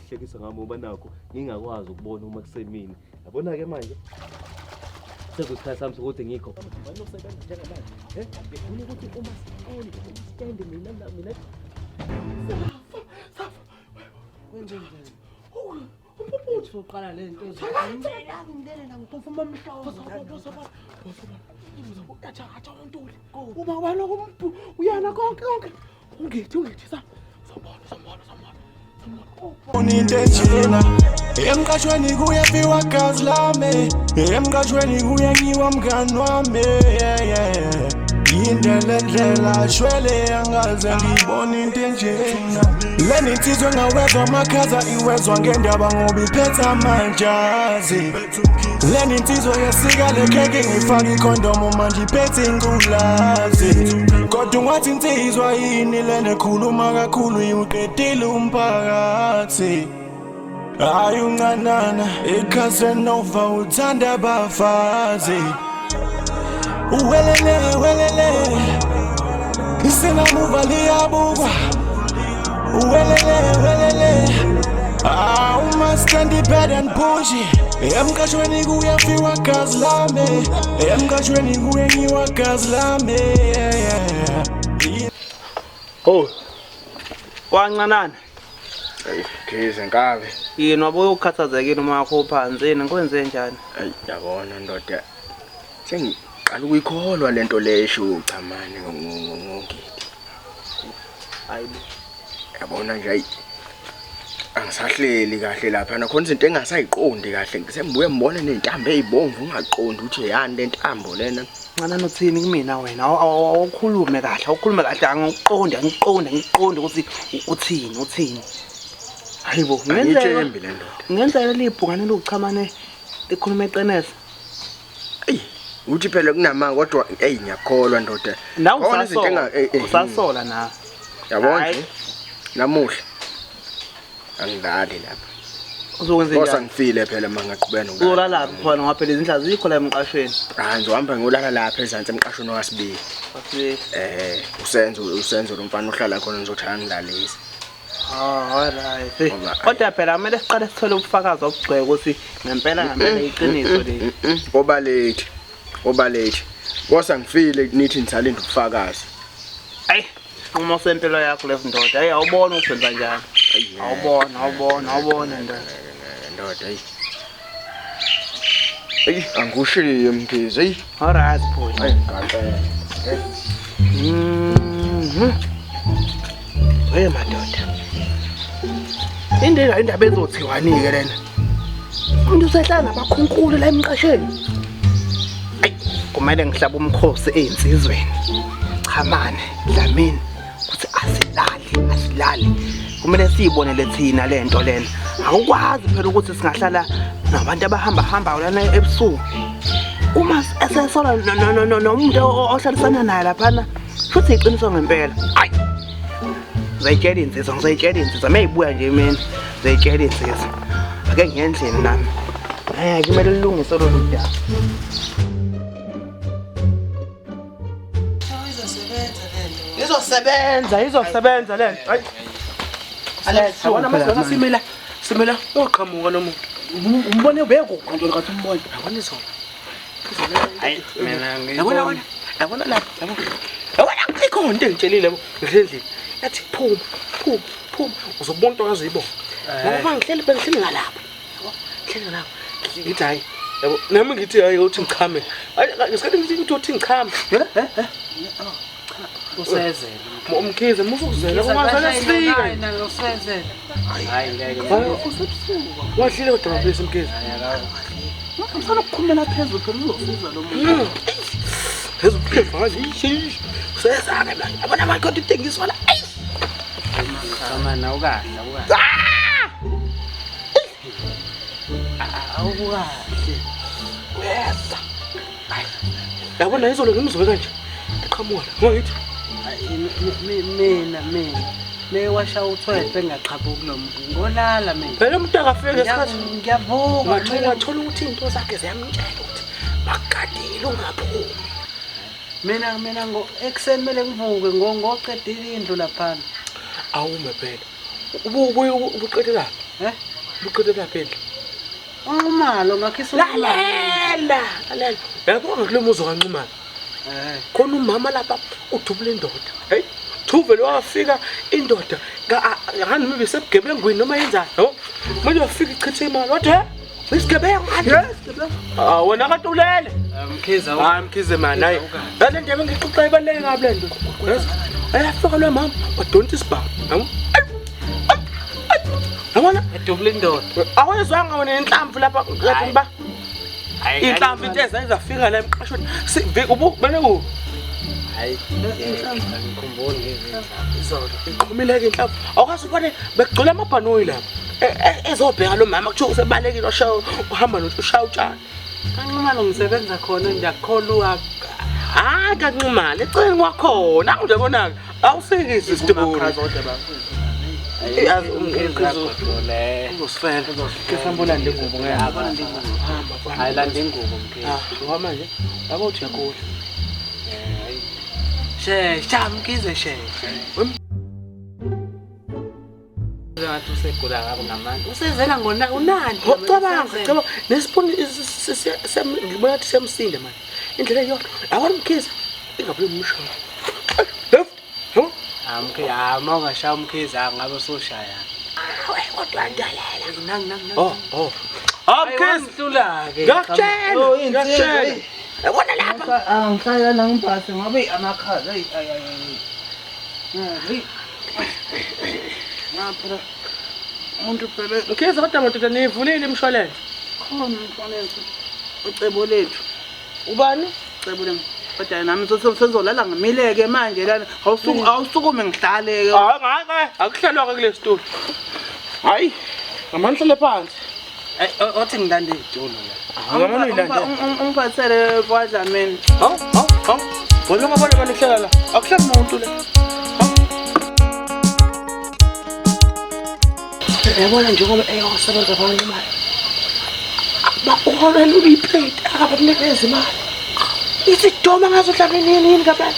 ukuhlekisa ngami ngoba nakho ngingakwazi ukubona uma kusemini. Yabona ke manje sekusikhathi sami sokuthi ngikho banosebenza njengamanje ngifuna ukuthi uma stand mina safa kwenzenjani uqala lento ngidele ngiphuphuma amhlozo uyachacha uNtuli uba waloko uyana konke ungithi sabona unintejena emqashweni kuyafiwa gazi lami emqashweni kuyanyiwa mngani wami indlela shwele angaze ngibone into enjena leni insizwe ngawezwa amakhaza iwezwa ngendaba ngoba iphetha amanjazi leni insizwe yesika lekheke ngifaka ikhondomu manje iphethe ingculazi kodwa ungathi insizwa yini lena ekhuluma kakhulu iwuqedile umphakathi hayi uncanana eCasanova uthanda abafazi welele isinamuva liyabukwa welele uma stand bad and push emqashweni kuyafiwa gazi lami emqashweni kuyenyiwa gazi lami wancanana Khize nkabe yini wabuye ukhathazekile uma yakho phansi ngikwenze njani yabona ndoda sengiqala ukuyikholwa lento lesho cha manje ngongidi hayibo yabona nje angisahleli kahle lapha nakhona izinto engasayiqondi kahle ngisembuye ngibone nentambo ezibomvu ungaqondi ukuthi yani lentambo lena ncanana uthini kumina wena awukhulume kahle angiqondi ukuthi uthini hayibo ngenzela libhungane lokuchamane likhuluma eqenesa uthi phela kunamanga kodwa ngiyakholwa ndoda nawe usasola na yabona nje namuhla angidali lapha uzokwenza njani ngifile phela mangaqhubena uzolala lapha khona ngoba phela izindla zikho la emqashweni ngizohamba ngiyolala lapha ezantsi emqashweni wasibili usenzo lo mfana ohlala khona ngizothanda ngilalisa alright kodwa phela kumele siqale sithole ubufakazi obugcwele ukuthi ngempela iqiniso le obalethi kosa ngifile nithi nithalinda ubufakazi hayi uma usempilo yakho lezindoda hey awubona ukwenza njani awubona ndoda hey angushiye mkhize hey alright boy hey madoda indaba ezothiwani-ke lena umuntu usehlala nabakhunkulu la emqasheni kumele ngihlabe umkhosi ey'nsizweni chamane dlamini ukuthi asilali kumele siyibonele thina lento lena awukwazi phela ukuthi singahlala nabantu abahambayo lana ebusuku uma esesola nomuntu ohlalisana naye laphana futhi iqiniso ngempela hayi ngizayitshela insizwa mayibuya nje mina ngizayitshela insizwa ake ngendlini nami kumele lilungise lolu daba izosebenza lento hayi alesona masona simela oqhamuka nomuntu umbone bekuqonto ngathi umbone yabona izona hayi mina yabona lapha yabona ikhona into engitshelile ngendlini yathi phuma uzobona into akazibona ngoba ngihleli ngalapha ngithi hayi yabo nami ngithi hayi uthi ngichame ngesikhathi ngithi uthi ngichame usezela umkhize musukuzela kungasana sifika usezela hayi ngeke wahlile kodwa mfisi umkhize ngifuna ukukhulumela phezulu phela uzosiza lo muntu phezulu phezulu usezaka la abona amakhodi tengiswa la mama na ukadla awukahle uyeza yabona izolo ngimzwe kanje eqhamuka ngithi mina mewasha uthwethe ngaqhabuka kulomuntu ngolala mina phela umuntu akafike ngesikhathi ngiyavuka ngathola ukuthi into zakhe ziyamtshela ukuthi magadile ungaphumi mina ngo ekseni mele ngivuke ngoqedile indlu laphana awume phela ubuqedela Buqedela phela. Unqumalo ngakhisa Lalela. Yabo ngikulo uzwa kanqumalo. Khona umama lapha udubule indoda. Hey, thuvele wafika indoda ngani mibe sebugebengwini noma yenzani, no? Manje wafika ichithe imali. Wathi, "He? Isigebengu manje." Ah, wena kanti ulele. Mkhize Hayi Mkhize man, hayi. Le ndaba ngixoxa ibaleke kabi le nto. Ayafika lo mama wadonsa isibhamu. Yabona? edubule indoda. Awezwanga wena inhlamvu lapha ngathi ba. Inhlamvu into ezayizafika la emqashweni. Ubene ku. Hayi, ngikhumbula Izolo iqhumileke inhlamvu. Awukwazi ubone bekugcwele amabhanoyi lapha. Ezobheka lo mama kuthiwa usebalekile washaya uhamba noshaya utshani. Kanqumalo ngisebenza khona ngiyakholwa. Hayi kancumala eceleni kwakhona ngiyabona awusikisi isitibulu. Yazi umkhizo uzosifela kesambula ndengubo ngiyahamba ndengubo Hayi la ndengubo Mkhize. ngoba manje yabo uthi yakhola Shesha Mkhize shesha. Ngathi usegula ngabo ngamanje. Usezela ngona unani? ngicabanga nesipuni ngibona ukuthi semsinde manje indlela yodwa awona Mkhize ingabe umshaya Mkhize mawungashaya Mkhize angabe usoshaya. kodwa ndalela Nangi. Mkhize Hlula ke. ngiyakutshela yabona lapha Angihlala la ngibhase ngabe amakhaza Ngapha umuntu phela Mkhize kodwa madoda nivulile imshwalense khona umshwalense ucebo lethu. ubani Ucebo lethu. Kodwa nami sezolala ngemileke manje lana awusukume ngihlale ke. hayi akuhlalwa ke kule studio hayi ngamanihlele phansi Othi ngilande izitulo la. ngamani uyilande Ungiphathele kwadla mina. wena ungabona manje hlala la akuhlali umuntu le yabona njengoba eyosebenza khona imali bakuholela uyiplate akabakunikeza imali isidoma ngazo dlamini yini kaphela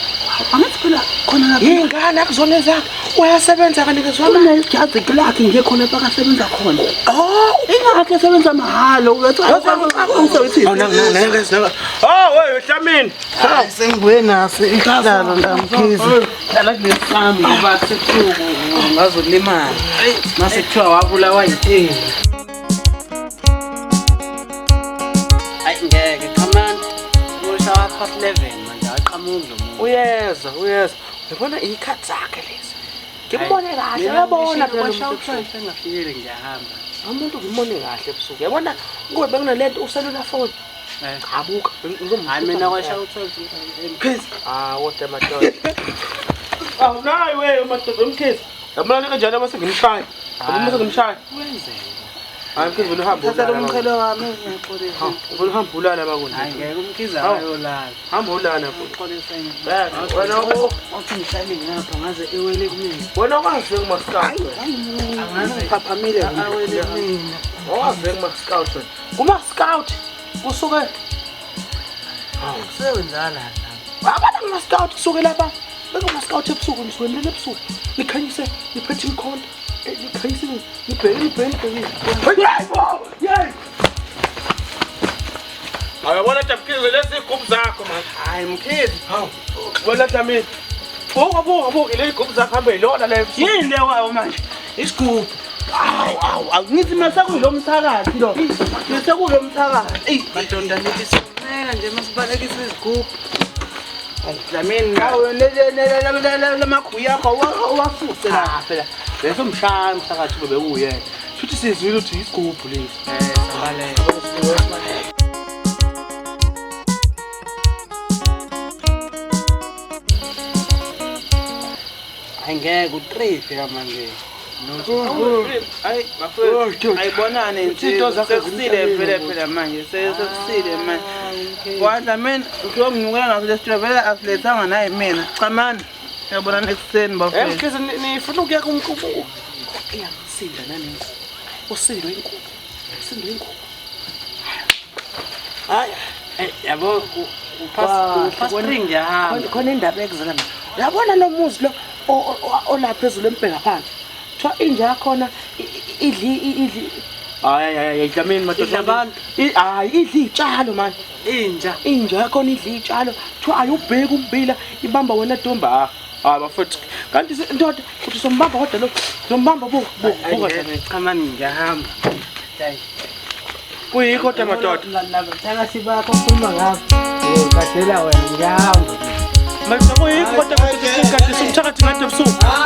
Angathi phela khona lapha yingane akuzona ezakho uyasebenza kanikezwa imali unejazi lakhe nje khona bakasebenza khona. Ingakho esebenza mahalo uyathi awusebenzi. Wey Dlamini Sengibuye naso ihlalo la Mkhize. Dala kulesami ngoba sekuthuko ngazolimala. Mase kuthiwa wabulawa yithini. Hayi ngeke qhamani. Usha past 11 manje aqhamuza umuntu. uyeza yabona ikhathi zakhe lezi ngibone kahle yabona phela umuntu engafikile ngiyahamba. umuntu ngibone kahle ebusuku yabona kube bekunalento uselula phone chabuka Hayi mina kwasha u12 Mkhize kodwa madoda awunayi wewe madoda Mkhize yabona kanjani mase ngimshaya mase ngimshaya wenzeka. hayi Mkhize vele uhamba Thatha lo mkhelo wami ngixolisa. vele uhamba ulala bakona Hayi ngeke Umkhize ayolala. hamba ulala Ngixolisa wena Othi ngihlale ngapha ngaze ewele kumina. wena okwazi kumascout Angazi phaphamile awele kumina. okwazi kumascout kuma scout kusuke Sewenzala abana kuma-scout kusuke lapha bekuma-scout ebusuku nisuke nilele ebusuku nikhanyise niphethe imkhonto nikhanyise nibhekile ayabona Mkhize lezi igubhu zakho manje Hayi Mkhize. wena Dlamini buka ile igubhu zakho hambe yilona le Yini le wayo manje? Isigubhu. Ngithi masakuyilo mthakathi lo. Masekulo mthakathi. Madoda nithi sifuneka nje masibalekise izigubhu. Dlamini nawe lamaguya akho owafuse la phela leso mshaya msakathi kube uyena futhi sizwile ukuthi isigubhu lesi sabaleka. Angeke utrife manje. hayi bafethu Ayibonane Izinto zakho sekusile phela manje sekusile manje. Wadla mina ukuyongivukela ngaso lesitolo vele asilethanga naye mina. Chamani. Yabonana ekuseni bafethu. Mkhize nifuna ukuya kumkubu iyasinda nanenku usindo inkulu hayi Yabo upastring yahamba. khona indaba ekuzela mina yabona lo muzi lo olapha phezulu empeka phansi kuthiwa inja yakhona idli hayi Dlamini madoda abantu hayi idli iy'tshalo mani inja yakhona idli iy'tshalo kuthiwa ayubheki umbila ibamba wena Dumba bafethu kanti ndoda uthi sombamba kodwa lo sombamba cha mani ngiyahamba kuyikho kodwa madoda thakathi bakho ukhuluma ngapho ukadela wena ngiyahamba manje kuyikho kodwa kanti somthakathi ngade ebusuku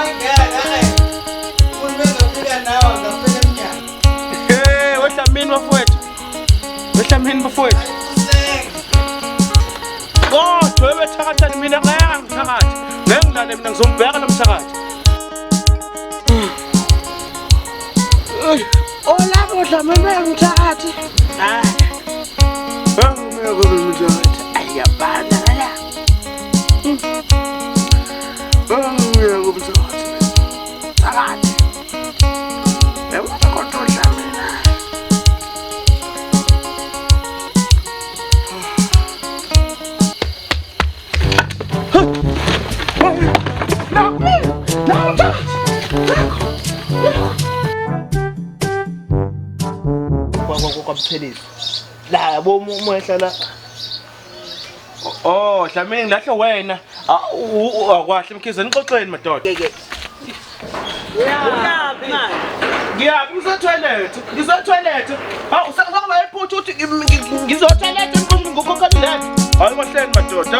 Dlamini bafowethu Dlamini bafowethu kodwa webethakathani mina ngeke ngithakathi ngeke ngilale mina ngizombheka lo mthakathi olabo Dlamini bayangithakathi ayabana la thakathi kodwa Dlamini kwabuthelezi la yabo umehla la Dlamini ngahle wena akwahle mkhize nixoxeni madoda uyaphi manje ngiyaphi ngizotoilet hawu usaqaba ephutha uthi ngizotoilet ngokhokhela hayi mahleni madoda